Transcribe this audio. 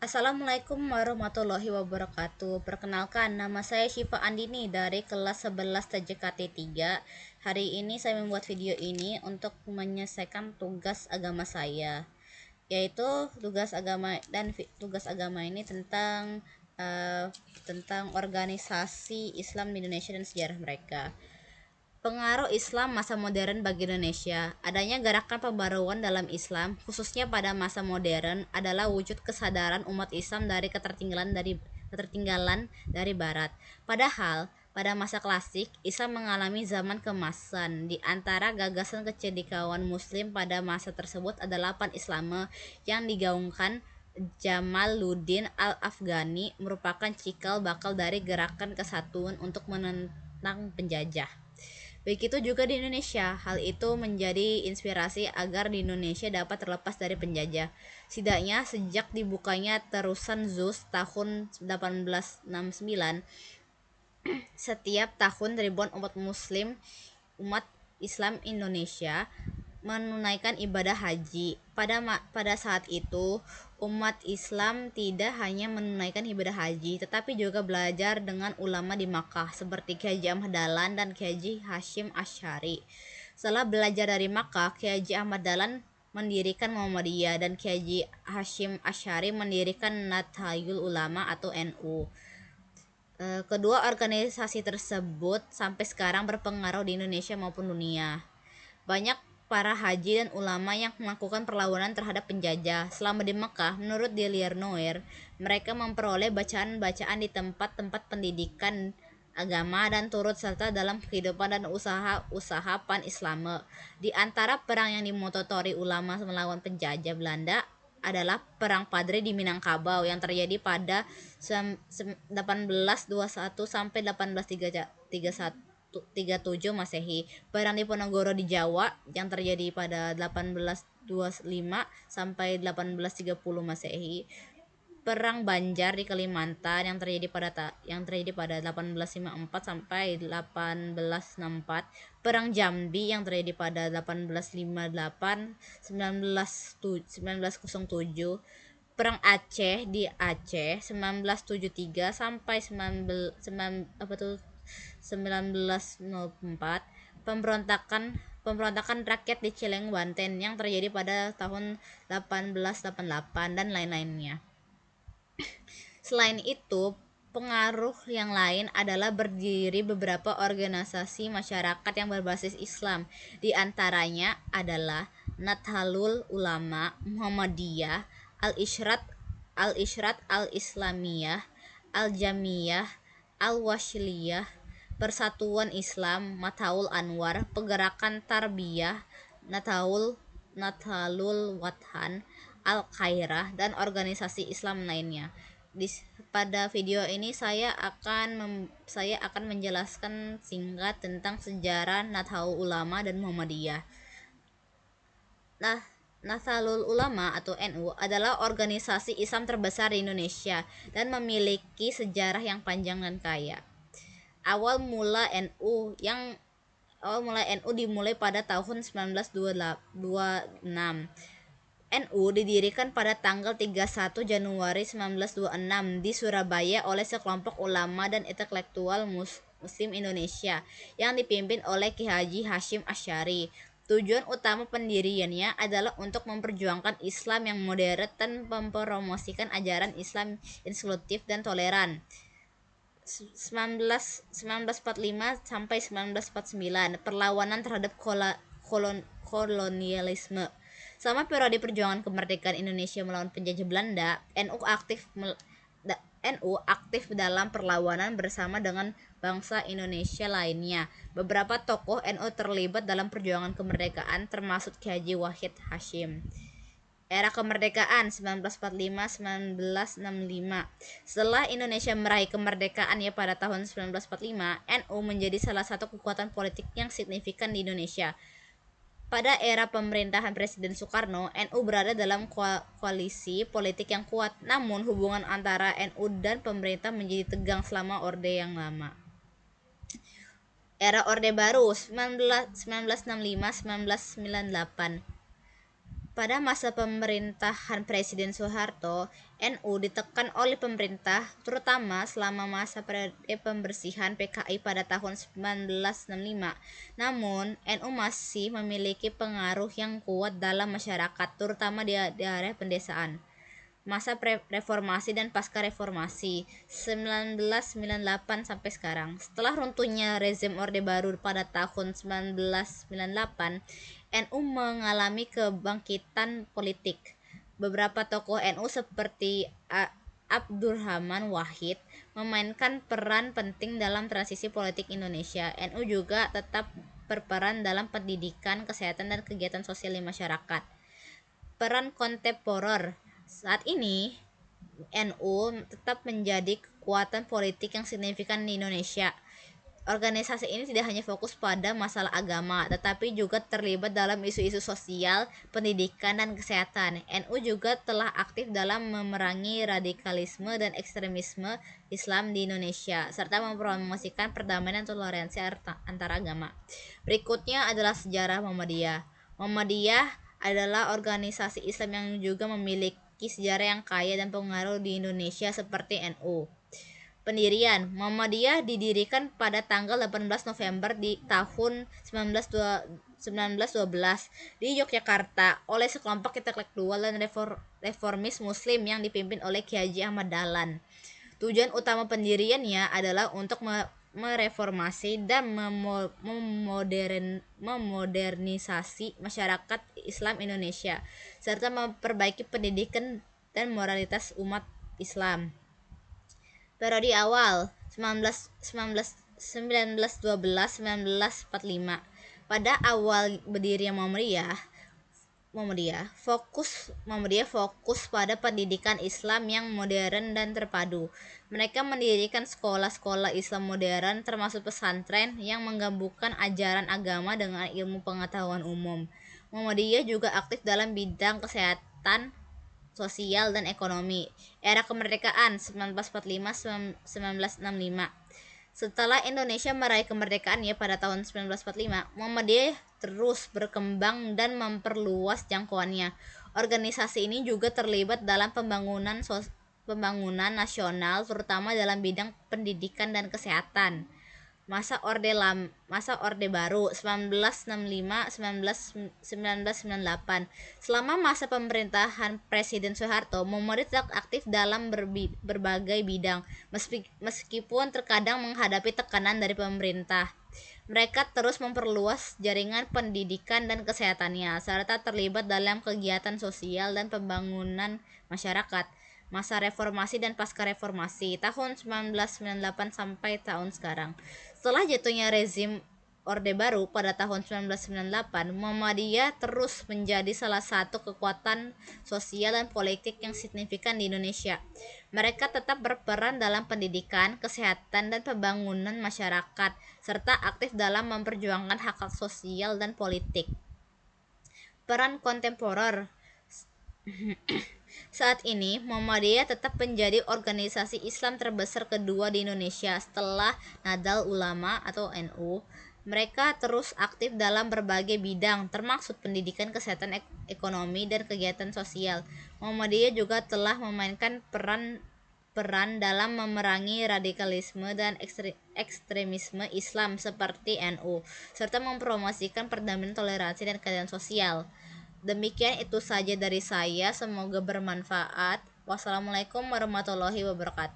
Assalamualaikum warahmatullahi wabarakatuh. Perkenalkan, nama saya Syifa Andini dari kelas 11 TJKT 3. Hari ini saya membuat video ini untuk menyelesaikan tugas agama saya, yaitu tugas agama ini tentang organisasi Islam di Indonesia dan sejarah mereka. Pengaruh Islam masa modern bagi Indonesia. Adanya gerakan pembaruan dalam Islam, khususnya pada masa modern, adalah wujud kesadaran umat Islam dari ketertinggalan dari Barat. Padahal, pada masa klasik, Islam mengalami zaman kemasan. Di antara gagasan kecerdikan Muslim pada masa tersebut adalah Pan-Islame yang digaungkan Jamaluddin Al-Afghani, merupakan cikal bakal dari gerakan kesatuan untuk menentang penjajah. Begitu juga di Indonesia, hal itu menjadi inspirasi agar di Indonesia dapat terlepas dari penjajah. Setidaknya sejak dibukanya terusan ZUS tahun 1869, setiap tahun ribuan umat Islam Indonesia menunaikan ibadah haji. Pada saat itu, umat Islam tidak hanya menunaikan ibadah haji, tetapi juga belajar dengan ulama di Makkah seperti Kiai Haji Ahmad Dahlan dan Kiai Haji Hasyim Asy'ari. Setelah belajar dari Makkah, Kiai Haji Ahmad Dahlan mendirikan Muhammadiyah dan Kiai Haji Hasyim Asy'ari mendirikan Nahdlatul Ulama atau NU. Kedua organisasi tersebut sampai sekarang berpengaruh di Indonesia maupun dunia. Banyak para haji dan ulama yang melakukan perlawanan terhadap penjajah. Selama di Mekah, menurut Delir Noer, mereka memperoleh bacaan-bacaan di tempat-tempat pendidikan agama dan turut serta dalam kehidupan dan usaha pan-Islame. Di antara perang yang dimotori ulama melawan penjajah Belanda adalah Perang Padre di Minangkabau yang terjadi pada 1821 sampai 1837 Masehi. Perang Diponegoro di Jawa yang terjadi pada 1825 sampai 1830 Masehi. Perang Banjar di Kalimantan yang terjadi pada 1854 sampai 1864. Perang Jambi yang terjadi pada 1858 1907. Perang Aceh di Aceh 1973 sampai 1904. Pemberontakan rakyat di Cileng, Banten yang terjadi pada tahun 1888 dan lain-lainnya. Selain itu, pengaruh yang lain adalah berdiri beberapa organisasi masyarakat yang berbasis Islam. Di antaranya adalah Nahdlatul Ulama, Muhammadiyah, Al-Isyrat Al-Islamiyah, Al-Jamiyah, Al-Wasliyah, Persatuan Islam, Mataul Anwar, Pergerakan Tarbiyah, Nahdlatul Wathan, Al-Khairah, dan organisasi Islam lainnya. Pada video ini saya akan menjelaskan singkat tentang sejarah Nahdlatul Ulama dan Muhammadiyah. Nahdlatul Ulama atau NU adalah organisasi Islam terbesar di Indonesia dan memiliki sejarah yang panjang dan kaya. Awal mula NU dimulai pada tahun 1926. NU didirikan pada tanggal 31 Januari 1926 di Surabaya oleh sekelompok ulama dan intelektual Muslim Indonesia yang dipimpin oleh Kiai Haji Hasyim Asy'ari. Tujuan utama pendiriannya adalah untuk memperjuangkan Islam yang modern dan mempromosikan ajaran Islam inklusif dan toleran. 1945 sampai 1949, perlawanan terhadap kolonialisme. Selama periode perjuangan kemerdekaan Indonesia melawan penjajah Belanda, NU aktif dalam perlawanan bersama dengan bangsa Indonesia lainnya. Beberapa tokoh NU terlibat dalam perjuangan kemerdekaan, termasuk Kiai Haji Wahid Hasyim. Era kemerdekaan 1945-1965. Setelah Indonesia meraih kemerdekaannya pada tahun 1945, NU menjadi salah satu kekuatan politik yang signifikan di Indonesia. Pada era pemerintahan Presiden Soekarno, NU berada dalam koalisi politik yang kuat, namun hubungan antara NU dan pemerintah menjadi tegang selama Orde yang lama. Era Orde Baru 1965-1998. Pada masa pemerintahan Presiden Soeharto, NU ditekan oleh pemerintah, terutama selama masa periode pembersihan PKI pada tahun 1965. Namun, NU masih memiliki pengaruh yang kuat dalam masyarakat, terutama di daerah pedesaan. Masa reformasi dan pasca reformasi 1998 sampai sekarang. Setelah runtuhnya rezim Orde Baru pada tahun 1998, NU mengalami kebangkitan politik. Beberapa tokoh NU seperti Abdurrahman Wahid memainkan peran penting dalam transisi politik Indonesia. NU juga tetap berperan dalam pendidikan, kesehatan, dan kegiatan sosial di masyarakat. Peran kontemporer. Saat ini, NU tetap menjadi kekuatan politik yang signifikan di Indonesia. Organisasi ini tidak hanya fokus pada masalah agama, tetapi juga terlibat dalam isu-isu sosial, pendidikan, dan kesehatan. NU juga telah aktif dalam memerangi radikalisme dan ekstremisme Islam di Indonesia, serta mempromosikan perdamaian dan toleransi antar agama. Berikutnya adalah sejarah Muhammadiyah. Muhammadiyah adalah organisasi Islam yang juga memiliki sejarah yang kaya dan pengaruh di Indonesia seperti NU. Pendirian Muhammadiyah didirikan pada tanggal 18 November di tahun 1912 di Yogyakarta oleh sekelompok intelektual dan reformis muslim yang dipimpin oleh Kiai Haji Ahmad Dahlan. Tujuan utama pendiriannya adalah untuk mereformasi dan memodernisasi masyarakat Islam Indonesia serta memperbaiki pendidikan dan moralitas umat Islam. Periode awal 1912-1945. Pada awal berdirinya Muhammadiyah fokus pada pendidikan Islam yang modern dan terpadu. Mereka mendirikan sekolah-sekolah Islam modern termasuk pesantren yang menggabungkan ajaran agama dengan ilmu pengetahuan umum. Muhammadiyah juga aktif dalam bidang kesehatan, sosial, dan ekonomi. Era kemerdekaan 1945-1965. Setelah Indonesia meraih kemerdekaannya pada tahun 1945, Muhammadiyah terus berkembang dan memperluas jangkauannya. Organisasi ini juga terlibat dalam pembangunan nasional, terutama dalam bidang pendidikan dan kesehatan. Masa Orde Baru 1965-1998. Selama masa pemerintahan Presiden Soeharto, Muhammadiyah tetap aktif dalam berbagai bidang, meskipun terkadang menghadapi tekanan dari pemerintah. Mereka terus memperluas jaringan pendidikan dan kesehatannya, serta terlibat dalam kegiatan sosial dan pembangunan masyarakat. Masa reformasi dan pasca reformasi tahun 1998 sampai tahun sekarang. Setelah jatuhnya rezim Orde Baru pada tahun 1998, Muhammadiyah terus menjadi salah satu kekuatan sosial dan politik yang signifikan di Indonesia. Mereka tetap berperan dalam pendidikan, kesehatan, dan pembangunan masyarakat, serta aktif dalam memperjuangkan hak-hak sosial dan politik. Peran kontemporer. Saat ini, Muhammadiyah tetap menjadi organisasi Islam terbesar kedua di Indonesia setelah Nahdlatul Ulama atau NU. Mereka terus aktif dalam berbagai bidang, termasuk pendidikan, kesehatan, ekonomi, dan kegiatan sosial. Muhammadiyah juga telah memainkan peran dalam memerangi radikalisme dan ekstremisme Islam seperti NU, serta mempromosikan perdamaian, toleransi, dan keadilan sosial. Demikian itu saja dari saya, semoga bermanfaat. Wassalamualaikum warahmatullahi wabarakatuh.